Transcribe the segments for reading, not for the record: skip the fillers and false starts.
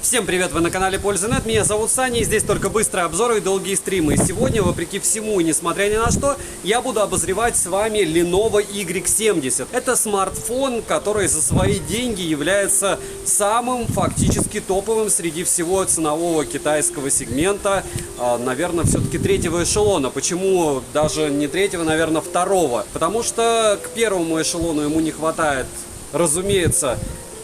Всем привет, вы на канале Польза.нет, меня зовут Саня, и здесь только быстрые обзоры и долгие стримы. И сегодня, вопреки всему и несмотря ни на что, я буду обозревать с вами Lenovo Y70. Это смартфон, который за свои деньги является самым фактически топовым среди всего ценового китайского сегмента, наверное, все-таки третьего эшелона. Почему даже не третьего, наверное, второго? Потому что к первому эшелону ему не хватает, разумеется,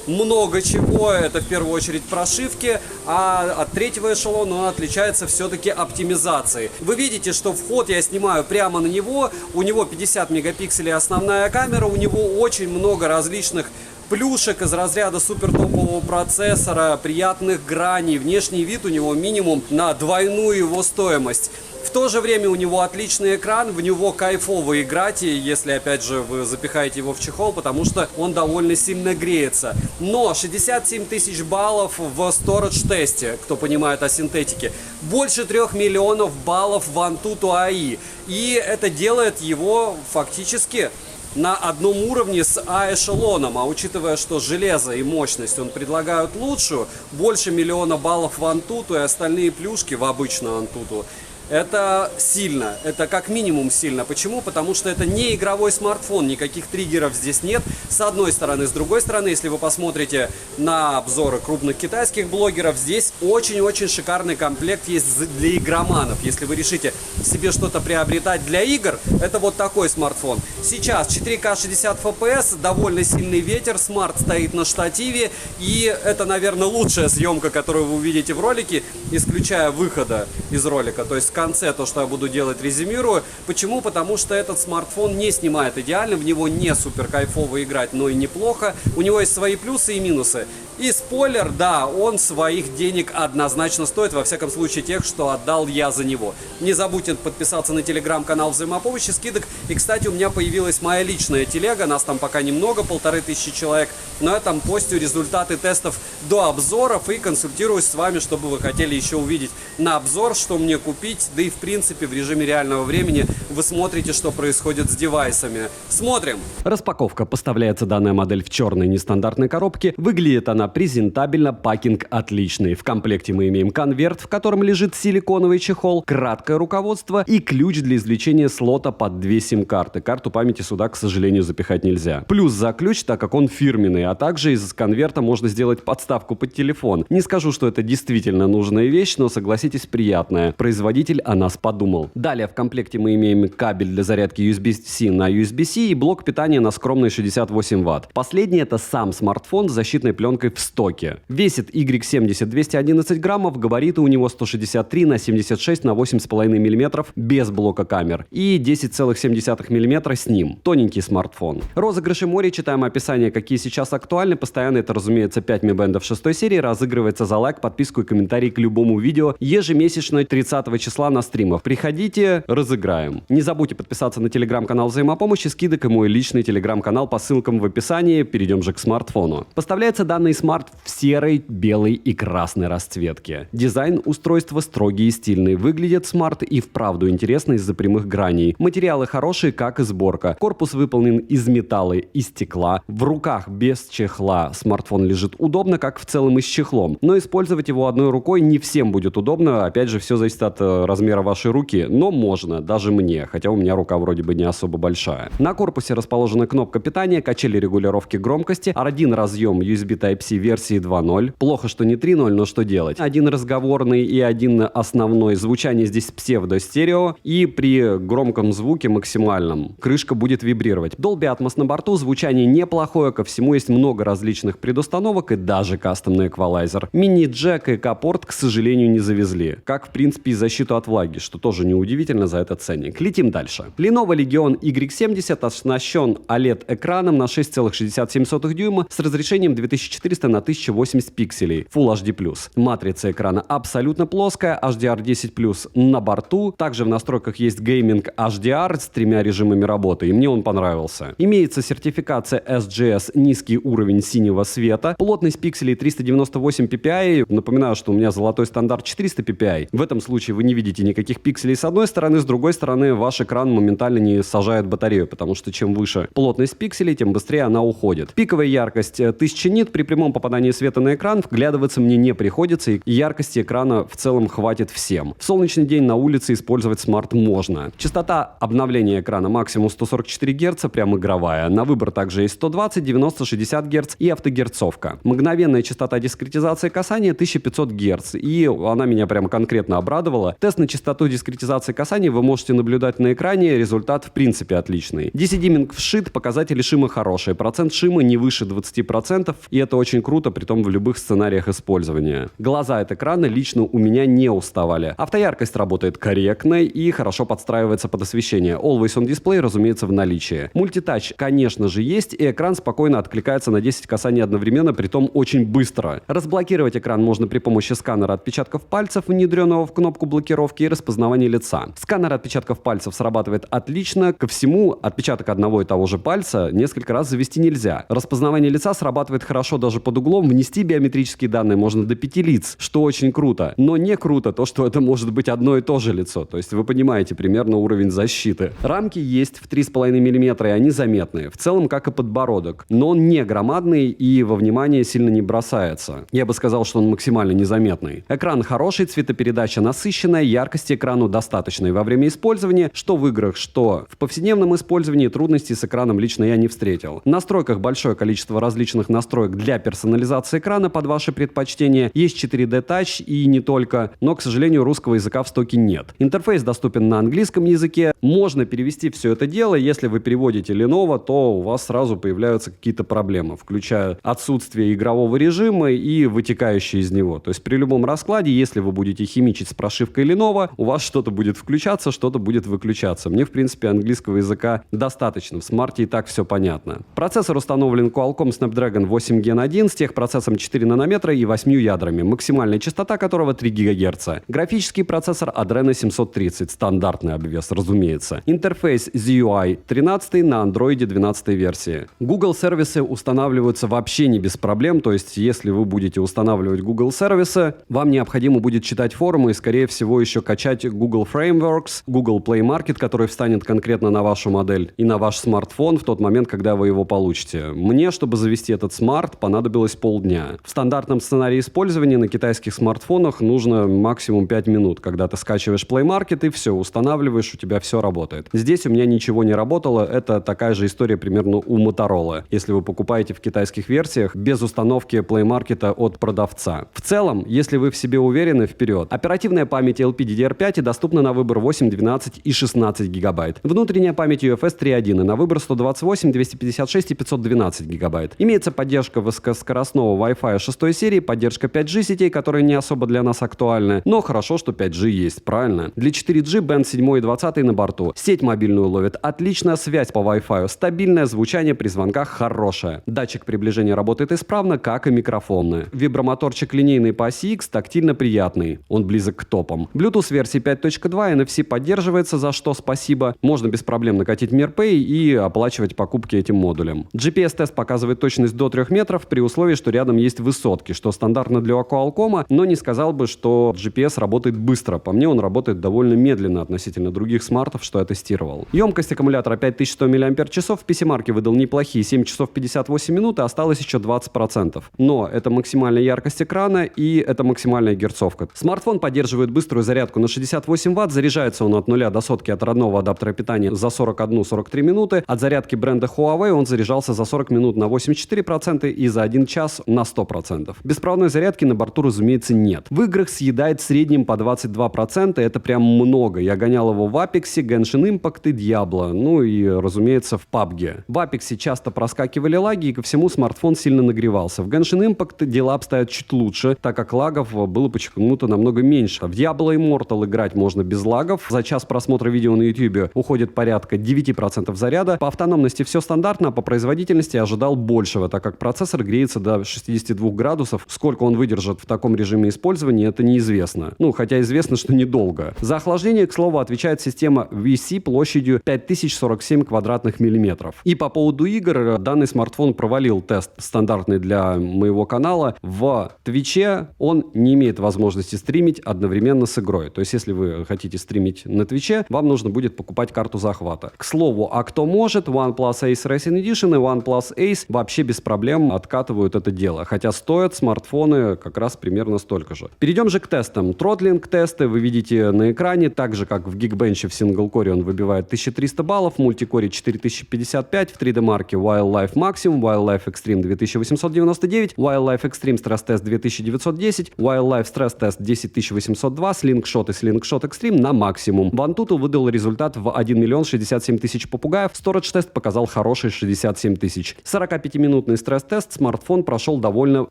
много чего, это в первую очередь прошивки, а от третьего эшелона он отличается все-таки оптимизацией. Вы видите, что вход я снимаю прямо на него, у него 50 мегапикселей основная камера, у него очень много различных плюшек из разряда супер топового процессора, приятных граней, внешний вид у него минимум на двойную его стоимость. В то же время у него отличный экран, в него кайфово играть, если опять же вы запихаете его в чехол, потому что он довольно сильно греется. Но 67 тысяч баллов в Storage тесте, кто понимает о синтетике, больше 3 миллионов баллов в Antutu AI. И это делает его фактически на одном уровне с А-эшелоном, а учитывая, что железо и мощность он предлагают лучшую, больше миллиона баллов в Antutu и остальные плюшки в обычную Antutu. Это сильно, это как минимум сильно. Почему? Потому что это не игровой смартфон, никаких триггеров здесь нет, с одной стороны. С другой стороны, если вы посмотрите на обзоры крупных китайских блогеров, здесь очень-очень шикарный комплект есть для игроманов. Если вы решите себе что-то приобретать для игр, это вот такой смартфон. Сейчас 4К 60 FPS, довольно сильный ветер, смарт стоит на штативе, и это, наверное, лучшая съемка, которую вы увидите в ролике, исключая выхода из ролика, то есть в конце то, что я буду делать, резюмирую. Почему? Потому что этот смартфон не снимает идеально, в него не супер кайфово играть, но и неплохо. У него есть свои плюсы и минусы. И спойлер, да, он своих денег однозначно стоит, во всяком случае тех, что отдал я за него. Не забудьте подписаться на телеграм-канал взаимопомощи, скидок. И, кстати, у меня появилась моя личная телега, нас там пока немного, 1500 человек, но я там постю результаты тестов до обзоров и консультируюсь с вами, чтобы вы хотели еще увидеть на обзор, что мне купить. Да и в принципе в режиме реального времени вы смотрите, что происходит с девайсами. Смотрим! Распаковка. Поставляется данная модель в черной нестандартной коробке. Выглядит она презентабельно, пакинг отличный. В комплекте мы имеем конверт, в котором лежит силиконовый чехол, краткое руководство и ключ для извлечения слота под 2 сим-карты. Карту памяти сюда, к сожалению, запихать нельзя. Плюс за ключ, так как он фирменный, а также из конверта можно сделать подставку под телефон. Не скажу, что это действительно нужная вещь, но согласитесь, приятная. Производитель о нас подумал. Далее в комплекте мы имеем кабель для зарядки USB-C на USB-C и блок питания на скромные 68 Вт. Последний — это сам смартфон с защитной пленкой в стоке. Весит Y70 211 граммов, габариты у него 163 на 76 на 8,5 мм без блока камер и 10,7 мм с ним. Тоненький смартфон. Розыгрыши море, читаем описание, какие сейчас актуальны. Постоянно это, разумеется, 5 Mi Band 6 серии, разыгрывается за лайк, подписку и комментарий к любому видео ежемесячно 30 числа на стримах. Приходите, разыграем. Не забудьте подписаться на телеграм-канал взаимопомощи, скидок и мой личный телеграм-канал по ссылкам в описании. Перейдем же к смартфону. Поставляется данный смарт в серой, белой и красной расцветке. Дизайн устройства строгий и стильный. Выглядит смарт и вправду интересно из-за прямых граней. Материалы хорошие, как и сборка. Корпус выполнен из металла и стекла. В руках без чехла смартфон лежит удобно, как в целом и с чехлом. Но использовать его одной рукой не всем будет удобно. Опять же, все зависит от размера вашей руки, но можно, даже мне, хотя у меня рука вроде бы не особо большая. На корпусе расположена кнопка питания, качели регулировки громкости, один разъем USB Type-C версии 2.0. Плохо, что не 3.0, но что делать? Один разговорный и один основной. Звучание здесь псевдо-стерео, и при громком звуке максимальном крышка будет вибрировать. Dolby Atmos на борту, звучание неплохое, ко всему есть много различных предустановок и даже кастомный эквалайзер. Мини-джек и К-порт, к сожалению, не завезли. Как, в принципе, и защиту от влаги, что тоже неудивительно за этот ценник. Летим дальше. Lenovo Legion Y70 оснащен OLED-экраном на 6,67 дюйма с разрешением 2400 на 1080 пикселей Full HD+. Матрица экрана абсолютно плоская, HDR10+, на борту. Также в настройках есть гейминг HDR с 3 режимами работы, и мне он понравился. Имеется сертификация SGS низкий уровень синего света, плотность пикселей 398 ppi. Напоминаю, что у меня золотой стандарт 400 ppi. В этом случае вы не видите никаких пикселей с одной стороны, с другой стороны ваш экран моментально не сажает батарею, потому что чем выше плотность пикселей, тем быстрее она уходит. Пиковая яркость 1000 нит, при прямом прямом попадании света на экран вглядываться мне не приходится, и яркости экрана в целом хватит всем. В солнечный день на улице использовать смарт можно. Частота обновления экрана максимум 144 Гц, прям игровая. На выбор также есть 120, 90, 60 Гц и автогерцовка. Мгновенная частота дискретизации касания 1500 Гц, и она меня прям конкретно обрадовала. Тест на частоту дискретизации касания вы можете наблюдать на экране, результат в принципе отличный. DC-димминг вшит, показатели шима хорошие, процент шима не выше 20%, и это очень круто, притом в любых сценариях использования. Глаза от экрана лично у меня не уставали. Автояркость работает корректно и хорошо подстраивается под освещение. Always on Display, разумеется, в наличии. Мультитач, конечно же, есть, и экран спокойно откликается на 10 касаний одновременно, притом очень быстро. Разблокировать экран можно при помощи сканера отпечатков пальцев, внедренного в кнопку блокировки, и распознавания лица. Сканер отпечатков пальцев срабатывает отлично. Ко всему, отпечаток одного и того же пальца несколько раз завести нельзя. Распознавание лица срабатывает хорошо даже под углом. Внести биометрические данные можно до 5 лиц, что очень круто. Но не круто то, что это может быть одно и то же лицо. То есть вы понимаете примерно уровень защиты. Рамки есть в 3,5 мм, и они заметные. В целом, как и подбородок. Но он не громадный и во внимание сильно не бросается. Я бы сказал, что он максимально незаметный. Экран хороший, цветопередача насыщенная, яркости экрану достаточной во время использования. Что в играх, что в повседневном использовании трудностей с экраном лично я не встретил. В настройках большое количество различных настроек для персонализации экрана под ваши предпочтения. Есть 4D Touch и не только, но, к сожалению, русского языка в стоке нет. Интерфейс доступен на английском языке. Можно перевести все это дело. Если вы переводите Lenovo, то у вас сразу появляются какие-то проблемы, включая отсутствие игрового режима и вытекающие из него. То есть при любом раскладе, если вы будете химичить с прошивкой Lenovo, у вас что-то будет включаться, что-то будет выключаться. Мне, в принципе, английского языка достаточно. В смарте и так все понятно. Процессор установлен Qualcomm Snapdragon 8 Gen 1 с техпроцессором 4 нанометра и 8 ядрами, максимальная частота которого 3 ГГц. Графический процессор Adreno 730, стандартный обвес, разумеется. Интерфейс ZUI 13 на Android 12 версии. Google сервисы устанавливаются вообще не без проблем, то есть если вы будете устанавливать Google сервисы, вам необходимо будет читать форумы и, скорее всего, еще качать Google Frameworks, Google Play Market, который встанет конкретно на вашу модель и на ваш смартфон в тот момент, когда вы его получите. Мне, чтобы завести этот смарт, понадобилось полдня. В стандартном сценарии использования на китайских смартфонах нужно максимум 5 минут, когда ты скачиваешь Play Market и все, устанавливаешь, у тебя все работает. Здесь у меня ничего не работало, это такая же история примерно у Motorola, если вы покупаете в китайских версиях без установки Play Market от продавца. В целом, если вы в себе уверены, вперед. Оперативная память LPDDR5 доступна на выбор 8, 12 и 16 гигабайт. Внутренняя память UFS 3.1 и на выбор 128, 256 и 512 гигабайт. Имеется поддержка высокоскоростного Wi-Fi 6 серии, поддержка 5G сетей, которые не особо для нас актуальны, но хорошо, что 5G есть, правильно? Для 4G Band 7 и 20 на борту. Сеть мобильную ловит отличная, связь по Wi-Fi стабильное, звучание при звонках хорошее. Датчик приближения работает исправно, как и микрофоны. Вибромоторчик линейный по оси X тактильно приятный, он близок к топам. Bluetooth версии 5.2, NFC поддерживается, за что спасибо. Можно без проблем накатить MirPay и оплачивать покупки этим модулем. GPS-тест показывает точность до 3 метров при условии, что рядом есть высотки, что стандартно для Qualcomm, но не сказал бы, что GPS работает быстро. По мне, он работает довольно медленно относительно других смартов, что я тестировал. Емкость аккумулятора 5100 мАч, в PC-марке выдал неплохие 7 часов 58 минут, и осталось еще 20%. Но это максимальная яркость экрана и это максимальная герцовка. Смартфон поддерживает быструю зарядку на 68 Вт, заряжается он от 0 до сотки от родного адаптера питания за 41-43 минуты. От зарядки бренда Huawei он заряжался за 40 минут на 84% и за 1 час на 100%. Беспроводной зарядки на борту, разумеется, нет. В играх съедает в среднем по 22%, это прям много. Я гонял его в Apex, Genshin Impact и Diablo, ну и, разумеется, в PUBG. В Apex часто проскакивали лаги, и ко всему смартфон сильно нагревался. В Genshin Impact дела обстоят чуть лучше, так как лагов было почему-то намного меньше. В Diablo Immortal играть можно без лагов. За час просмотра видео на YouTube уходит порядка 9% заряда. По автономности все стандартно, а по производительности ожидал большего, так как процессор греется до 62 градусов. Сколько он выдержит в таком режиме использования, это неизвестно. Ну, хотя известно, что недолго. За охлаждение, к слову, отвечает система VC площадью 5047 квадратных миллиметров. И по поводу игр, данный смартфон провалил тест стандартный для моего канала. В Твиче он не имеет возможности стримить одновременно с игрой. То есть, если вы хотите стримить на Твиче, вам нужно будет покупать карту захвата. К слову, а кто может, OnePlus Ace Racing Edition и OnePlus Ace вообще без проблем откатывают оправдывают это дело, хотя стоят смартфоны как раз примерно столько же. Перейдем же к тестам. Тротлинг-тесты вы видите на экране, так же как в Geekbench в синглкоре он выбивает 1300 баллов, в мультикоре 4055, в 3D Mark Wildlife Maximum, Wildlife Extreme 2899, Wildlife Extreme Stress Test 2910, Wildlife Stress Test 10802, Slingshot и Slingshot Extreme на максимум. В Antutu выдал результат в 1 миллион 67 тысяч попугаев, Storage тест показал хороший 67 тысяч. 45-минутный стресс-тест смартфон прошел довольно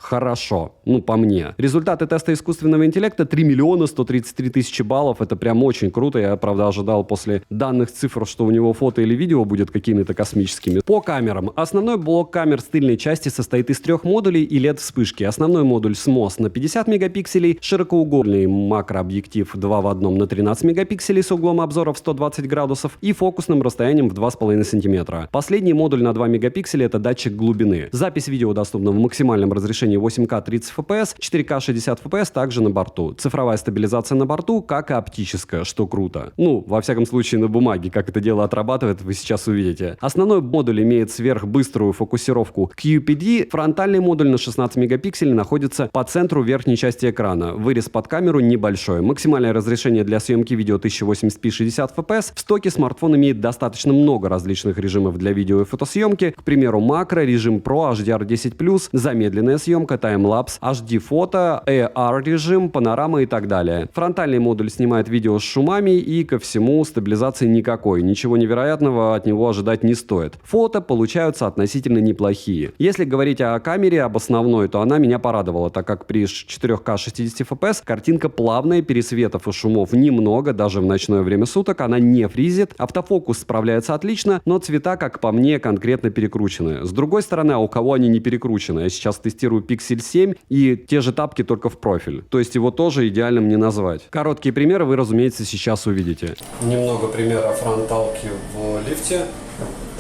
хорошо, ну по мне. Результаты теста искусственного интеллекта 3 миллиона 133 тысячи баллов, это прям очень круто, я правда ожидал после данных цифр, что у него фото или видео будет какими-то космическими. По камерам. Основной блок камер с тыльной части состоит из 3 модулей и LED-вспышки. Основной модуль SMOS на 50 мегапикселей, широкоугольный макрообъектив 2 в 1 на 13 мегапикселей с углом обзора в 120 градусов и фокусным расстоянием в 2,5 см. Последний модуль на 2 мегапикселя — это датчик глубины. Запись видео доступна в максимальном разрешении 8К 30 FPS, 4К 60 FPS также на борту. Цифровая стабилизация на борту, как и оптическая, что круто. Ну, во всяком случае на бумаге, как это дело отрабатывает, вы сейчас увидите. Основной модуль имеет сверхбыструю фокусировку QPD, фронтальный модуль на 16 мегапикселей находится по центру верхней части экрана. Вырез под камеру небольшой. Максимальное разрешение для съемки видео 1080p 60 FPS. В стоке смартфон имеет достаточно много различных режимов для видео и фотосъемки. К примеру, макро, режим Pro, HDR10+, замедленная съемка, таймлапс, HD-фото, AR-режим, панорама и так далее. Фронтальный модуль снимает видео с шумами и, ко всему, стабилизации никакой. Ничего невероятного от него ожидать не стоит. Фото получаются относительно неплохие. Если говорить о камере, об основной, то она меня порадовала, так как при 4К 60 FPS картинка плавная, пересветов и шумов немного, даже в ночное время суток, она не фризит, автофокус справляется отлично, но цвета, как по мне, конкретно перекручены. С другой стороны, а у кого они не перекручены? Я сейчас тестирую Pixel 7 и те же тапки только в профиль. То есть его тоже идеальным не назвать. Короткие примеры вы, разумеется, сейчас увидите. Немного примера фронталки в лифте.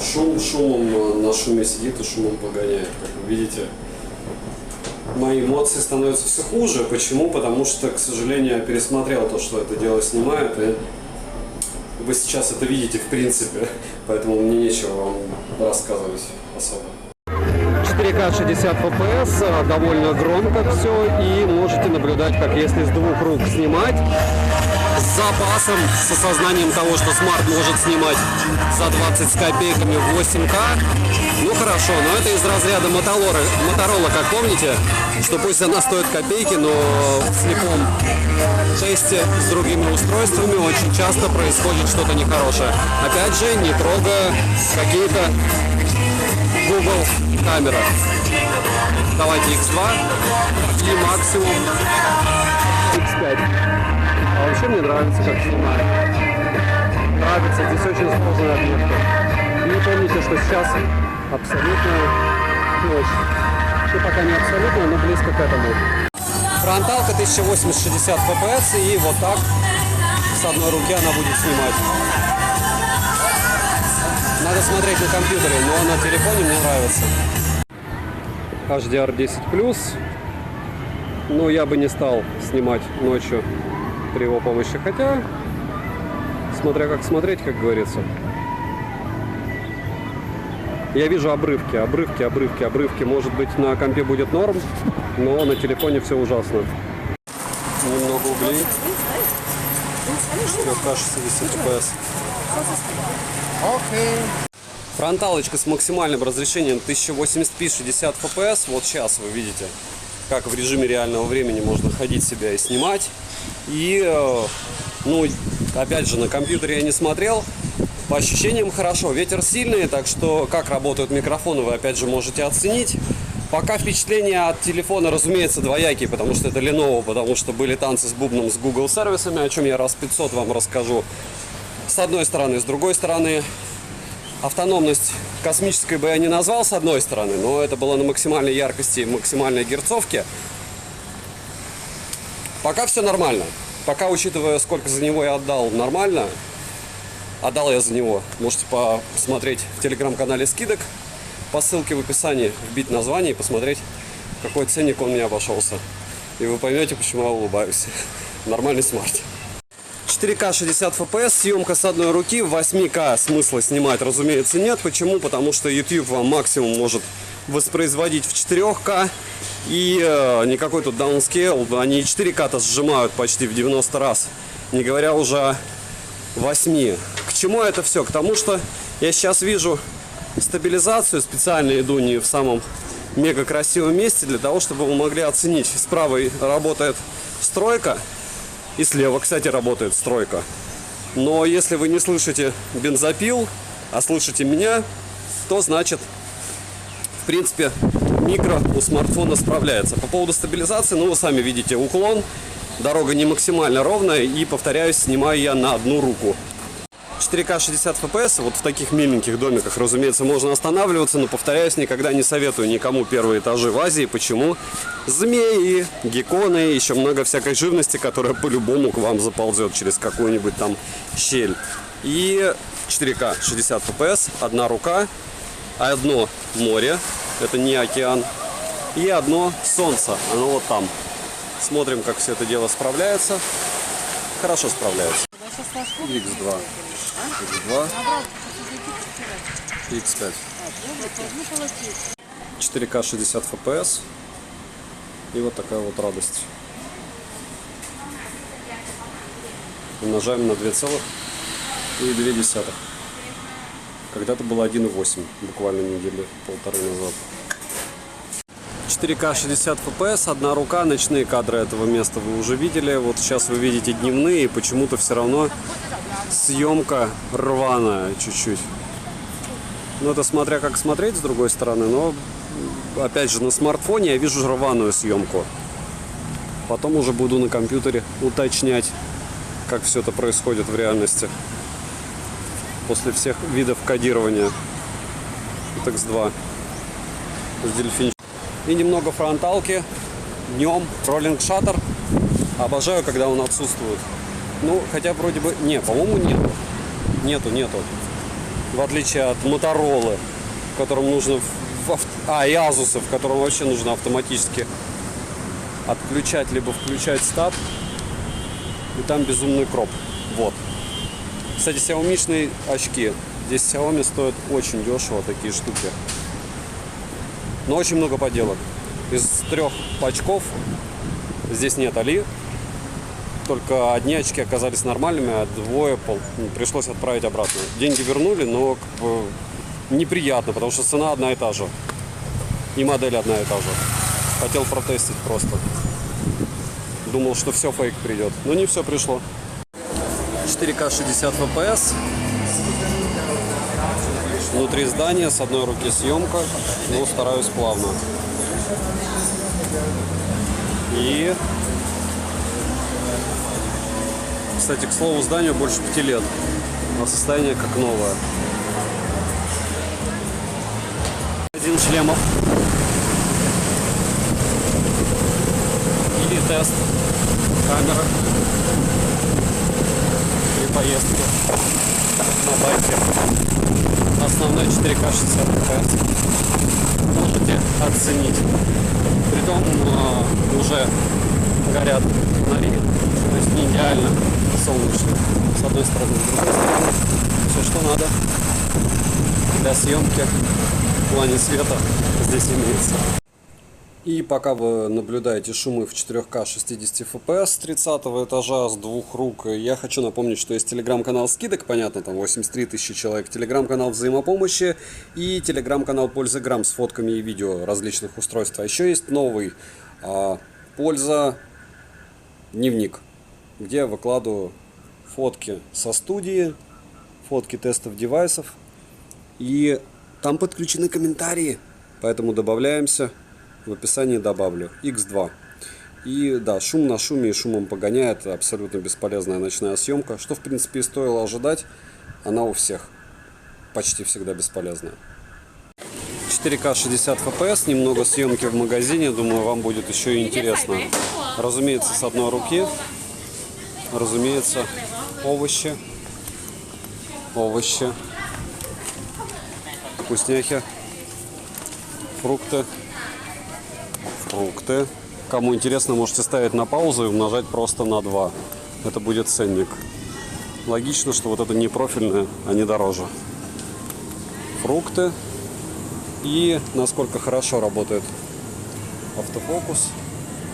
Шумом на шуме сидит и шумом погоняет, как вы видите. Мои эмоции становятся все хуже. Почему? Потому что, к сожалению, я пересмотрел то, что это дело снимает, и вы сейчас это видите в принципе, поэтому мне нечего вам рассказывать особо. 4К 60 FPS, довольно громко все, и можете наблюдать, как если с двух рук снимать, с запасом, с осознанием того, что смарт может снимать за 20 с копейками в 8К. Ну хорошо, но это из разряда Motorola, как помните, что пусть она стоит копейки, но в слепом тесте с другими устройствами очень часто происходит что-то нехорошее. Опять же, не трогая какие-то Google камеры. Давайте X2 и максимум X5. А вообще мне нравится, как снимает. Нравится, здесь очень сложные объекты. И помните, что сейчас абсолютно ночь. Ну, пока не абсолютно, но близко к этому. Фронталка 1080-60 FPS, и вот так с одной руки она будет снимать. Надо смотреть на компьютере, но на телефоне мне нравится. HDR10+. Но я бы не стал снимать ночью при его помощи. Хотя, смотря как смотреть, как говорится. Я вижу обрывки. Может быть, на компе будет норм, но на телефоне все ужасно. Немного углей. 4К 60 FPS. Фронталочка с максимальным разрешением 1080p 60 FPS. Вот сейчас вы видите, как в режиме реального времени можно ходить себя и снимать. И, ну, опять же, на компьютере я не смотрел. По ощущениям хорошо. Ветер сильный, так что как работают микрофоны, вы опять же можете оценить. Пока впечатления от телефона, разумеется, двоякие, потому что это Lenovo, потому что были танцы с бубном с Google сервисами, о чем я раз 500 вам расскажу. С одной стороны. С другой стороны, автономность космической бы я не назвал, с одной стороны, но это было на максимальной яркости и максимальной герцовке. Пока все нормально. Пока, учитывая, сколько за него я отдал, нормально. Отдал я за него. Можете посмотреть в телеграм-канале скидок. По ссылке в описании вбить название и посмотреть, какой ценник он мне обошелся. И вы поймете, почему я улыбаюсь. Нормальный смарт. 4К 60 FPS, съемка с одной руки, в 8К смысла снимать, разумеется, нет. Почему? Потому что YouTube вам максимум может воспроизводить в 4К. И никакой тут downscale. Они 4К-то сжимают почти в 90 раз. Не говоря уже о 8. К чему это все? К тому, что я сейчас вижу стабилизацию. Специально иду не в самом мега красивом месте, для того, чтобы вы могли оценить. Справа работает стройка. И слева, кстати, работает стройка. Но если вы не слышите бензопил, а слышите меня, то значит, в принципе, микро у смартфона справляется. По поводу стабилизации, ну, вы сами видите уклон. Дорога не максимально ровная. И, повторяюсь, снимаю я на одну руку. 4К 60 FPS, вот в таких миленьких домиках, разумеется, можно останавливаться, но, повторяюсь, никогда не советую никому первые этажи в Азии. Почему? Змеи, гекконы, еще много всякой живности, которая по-любому к вам заползет через какую-нибудь там щель. И 4К 60 FPS, одна рука, одно море, это не океан, и одно солнце, оно вот там. Смотрим, как все это дело справляется. Хорошо справляется. X2. X2. X5. 4К 60 FPS. И вот такая вот радость. Умножаем на 2,2. Когда-то было 1,8, буквально недели полторы назад. 4К 60 FPS, одна рука, ночные кадры этого места вы уже видели. Вот сейчас вы видите дневные, и почему-то все равно съемка рваная чуть-чуть. Ну, это смотря как смотреть с другой стороны, но опять же на смартфоне я вижу рваную съемку. Потом уже буду на компьютере уточнять, как все это происходит в реальности. После всех видов кодирования. Это X2 с дельфинчиком. И немного фронталки. Днем роллинг шаттер. Обожаю, когда он отсутствует. Ну, хотя вроде бы... Не, по-моему, нету. Нету. В отличие от Моторолы, в котором нужно... и Азуса, в котором вообще нужно автоматически отключать, либо включать стат. И там безумный кроп. Вот. Кстати, Xiaomi-шные очки. Здесь Xiaomi стоят очень дешево, такие штуки. Но очень много поделок. Из 3 очков здесь нет Али. Только одни очки оказались нормальными, а 2 пришлось отправить обратно. Деньги вернули, но как бы неприятно, потому что цена одна и та же. И модель одна и та же. Хотел протестить просто. Думал, что все фейк придет. Но не все пришло. 4К 60 FPS. Внутри здания, с одной руки съемка, но стараюсь плавно. И, кстати, к слову, зданию больше 5 лет, но состояние как новое. Один шлемов. И тест камеры при поездке на байке. Основной 4К 60 FPS. Можете оценить. Притом уже горят фонари, то есть не идеально солнечно. С одной стороны, с другой стороны. Все, что надо для съемки в плане света здесь имеется. И пока вы наблюдаете шумы в 4К 60 FPS с 30 этажа, с 2 рук, я хочу напомнить, что есть телеграм-канал скидок, понятно, там 83 тысячи человек, телеграм-канал взаимопомощи и телеграм-канал Польза Грамм с фотками и видео различных устройств. А еще есть новый Польза дневник, где я выкладываю фотки со студии, фотки тестов девайсов, и там подключены комментарии, поэтому добавляемся. В описании добавлю. X2. И да, шум на шуме и шумом погоняет. Абсолютно бесполезная ночная съемка. Что в принципе и стоило ожидать. Она у всех почти всегда бесполезная. 4К 60 FPS. Немного съемки в магазине. Думаю, вам будет еще и интересно. Разумеется, с одной руки. Разумеется, овощи. Вкусняхи. Фрукты. Кому интересно, можете ставить на паузу и умножать просто на 2. Это будет ценник. Логично, что вот это не профильное, они дороже. Фрукты. И насколько хорошо работает автофокус.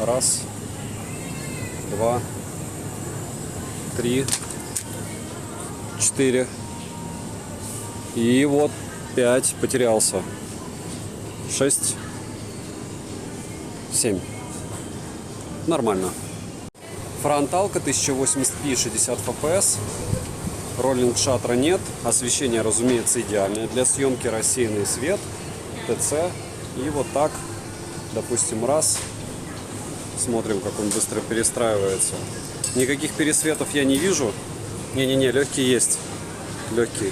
Раз, два, три, 4. И вот 5 потерялся. 6, 7. Нормально. Фронталка 1080p 60 fps. Роллинг шаттера нет. Освещение, разумеется, идеальное для съемки. Рассеянный свет. ТЦ. И вот так, допустим, раз. Смотрим, как он быстро перестраивается. Никаких пересветов я не вижу. Не-не-не, легкий есть. Легкий.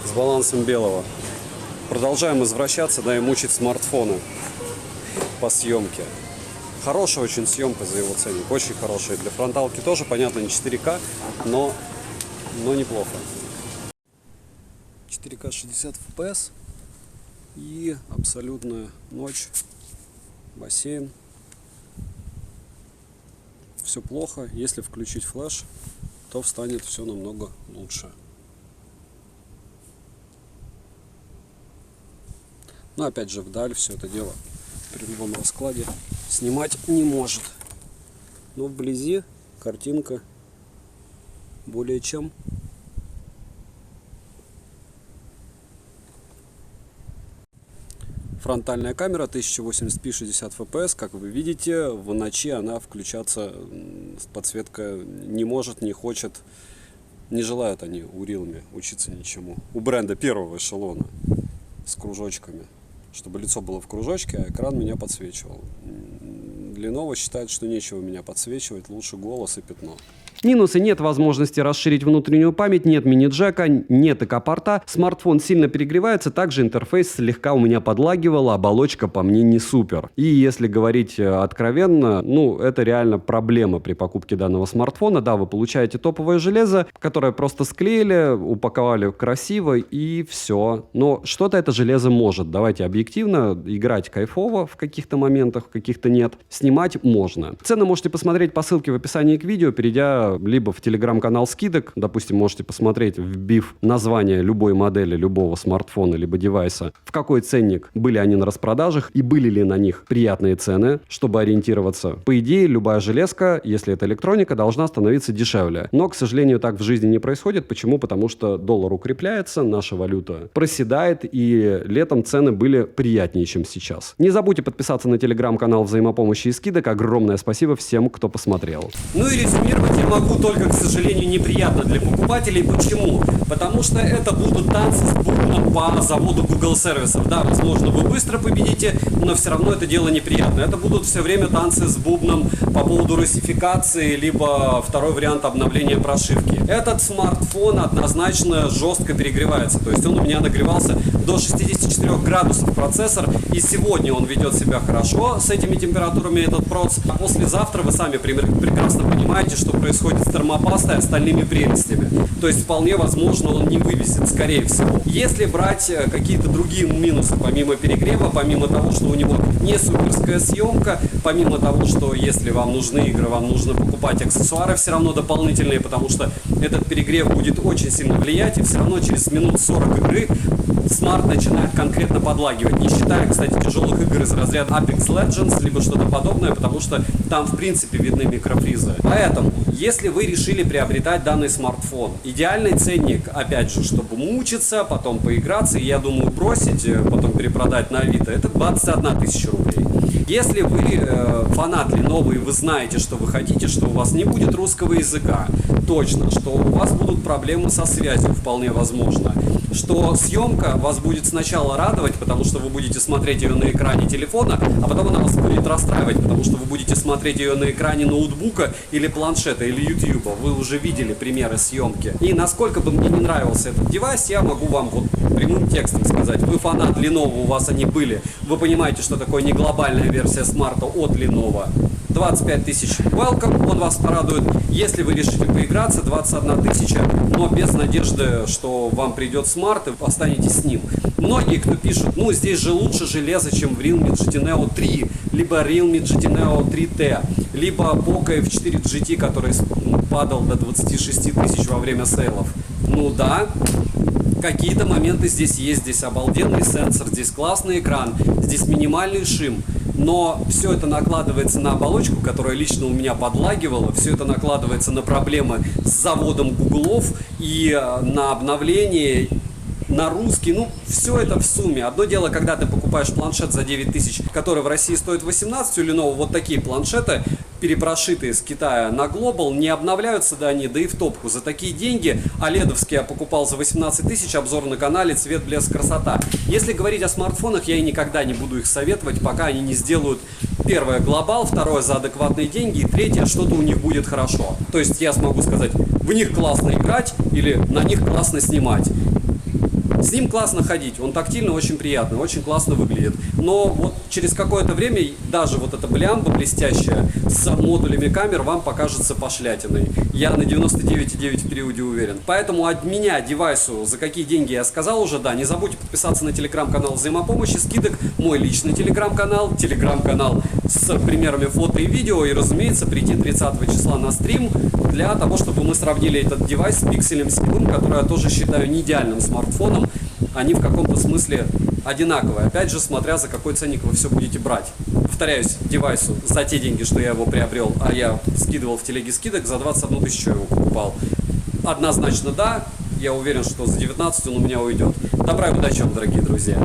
С балансом белого. Продолжаем извращаться, да, и мучить смартфоны по съемке. Хорошая очень съемка за его ценник. Очень хорошая. Для фронталки тоже, понятно, не 4К, но неплохо. 4К 60 FPS. И абсолютная ночь. Бассейн. Все плохо. Если включить флеш, то станет все намного лучше. Но опять же, вдаль все это дело при любом раскладе снимать не может. Но вблизи картинка более чем. Фронтальная камера 1080p 60 fps. Как вы видите, в ночи она включаться, подсветка не может, не хочет. Не желают они у Realme учиться ничему. У бренда первого эшелона с кружочками. Чтобы лицо было в кружочке, а экран меня подсвечивал. Lenovo считает, что нечего меня подсвечивать, лучше голос и пятно. Минусы: нет возможности расширить внутреннюю память, нет мини-джека, нет ЭК-порта, смартфон сильно перегревается, также интерфейс слегка у меня подлагивал, оболочка по мне не супер. И если говорить откровенно, это реально проблема при покупке данного смартфона. Да, вы получаете топовое железо, которое просто склеили, упаковали красиво и все. Но что-то это железо может. Давайте объективно, играть кайфово в каких-то моментах, в каких-то нет. Снимать можно. Цены можете посмотреть по ссылке в описании к видео, перейдя либо в телеграм-канал скидок, допустим, можете посмотреть, вбив название любой модели, любого смартфона, либо девайса, в какой ценник были они на распродажах и были ли на них приятные цены, чтобы ориентироваться. По идее, любая железка, если это электроника, должна становиться дешевле. Но, к сожалению, так в жизни не происходит. Почему? Потому что доллар укрепляется, наша валюта проседает, и летом цены были приятнее, чем сейчас. Не забудьте подписаться на телеграм-канал взаимопомощи и скидок. Огромное спасибо всем, кто посмотрел. Ну и резюмировать я могу только, к сожалению, неприятно для покупателей. Почему? Потому что это будут танцы с бубном по заводу Google сервисов. Да, возможно, вы быстро победите, но все равно это дело неприятно. Это будут все время танцы с бубном по поводу русификации, либо второй вариант обновления прошивки. Этот смартфон однозначно жестко перегревается. То есть он у меня нагревался до 64 градусов процессор, и сегодня он ведет себя хорошо с этими температурами, этот проц. А послезавтра вы сами прекрасно понимаете, что происходит с термопастой и остальными прелестями. То есть вполне возможно он не вывесит, скорее всего. Если брать какие-то другие минусы, помимо перегрева, помимо того, что у него не суперская съемка, помимо того, что если вам нужны игры, вам нужно покупать аксессуары все равно дополнительные, потому что этот перегрев будет очень сильно влиять, и все равно через минут 40 игры смарт начинает конкретно подлагивать, не считая, кстати, тяжелых игр из разряда Apex Legends, либо что-то подобное, потому что там, в принципе, видны микрофризы. Поэтому, если вы решили приобретать данный смартфон, идеальный ценник, опять же, чтобы мучиться, потом поиграться, и, я думаю, бросить, потом перепродать на Авито, это 21 тысяча рублей. Если вы фанат Lenovo, и вы знаете, что вы хотите, что у вас не будет русского языка, точно, что у вас будут проблемы со связью, вполне возможно, что съемка вас будет сначала радовать, потому что вы будете смотреть ее на экране телефона, а потом она вас будет расстраивать, потому что вы будете смотреть ее на экране ноутбука или планшета или YouTube. Вы уже видели примеры съемки. И насколько бы мне не нравился этот девайс, я могу вам вот прямым текстом сказать: вы фанат Lenovo, у вас они были, вы понимаете, что такое не глобальная версия смарта от Lenovo. 25 тысяч welcome, он вас порадует. Если вы решите поиграться, 21 тысяча, но без надежды, что вам придет смарт и останетесь с ним. Многие, кто пишут, здесь же лучше железо, чем в Realme GT Neo 3, либо Realme GT Neo 3T, либо Poco F4 GT, который падал до 26 тысяч во время сейлов. Да, Какие-то моменты здесь есть, здесь обалденный сенсор, здесь классный экран, здесь минимальный шим. Но все это накладывается на оболочку, которая лично у меня подлагивала, все это накладывается на проблемы с заводом гуглов и на обновление, на русский, ну, все это в сумме. Одно дело, когда ты покупаешь планшет за 9000, который в России стоит 18, у Lenovo вот такие планшеты, перепрошитые с Китая на Global, не обновляются, да они, да и в топку. За такие деньги OLED-овский я покупал за 18 тысяч, обзор на канале, цвет, блеск, красота. Если говорить о смартфонах, я и никогда не буду их советовать, пока они не сделают первое глобал, второе за адекватные деньги, и третье что-то у них будет хорошо. То есть я смогу сказать, в них классно играть или на них классно снимать. С ним классно ходить, он тактильно очень приятный, очень классно выглядит. Но вот через какое-то время даже вот эта блямба блестящая с модулями камер вам покажется пошлятиной. Я на 99,9 в периоде уверен. Поэтому от меня девайсу, за какие деньги я сказал уже, да, не забудьте подписаться на телеграм-канал взаимопомощи, скидок, мой личный телеграм-канал с примерами фото и видео, и, разумеется, прийти 30 числа на стрим для того, чтобы мы сравнили этот девайс с Pixel 7, который я тоже считаю не идеальным смартфоном. Они в каком-то смысле одинаковые. Опять же, смотря за какой ценник вы все будете брать. Повторяюсь, девайсу за те деньги, что я его приобрел, а я скидывал в телеге скидок, за 21 тысячу я его покупал. Однозначно да, я уверен, что за 19 он у меня уйдет. Добра и удачи вам, дорогие друзья.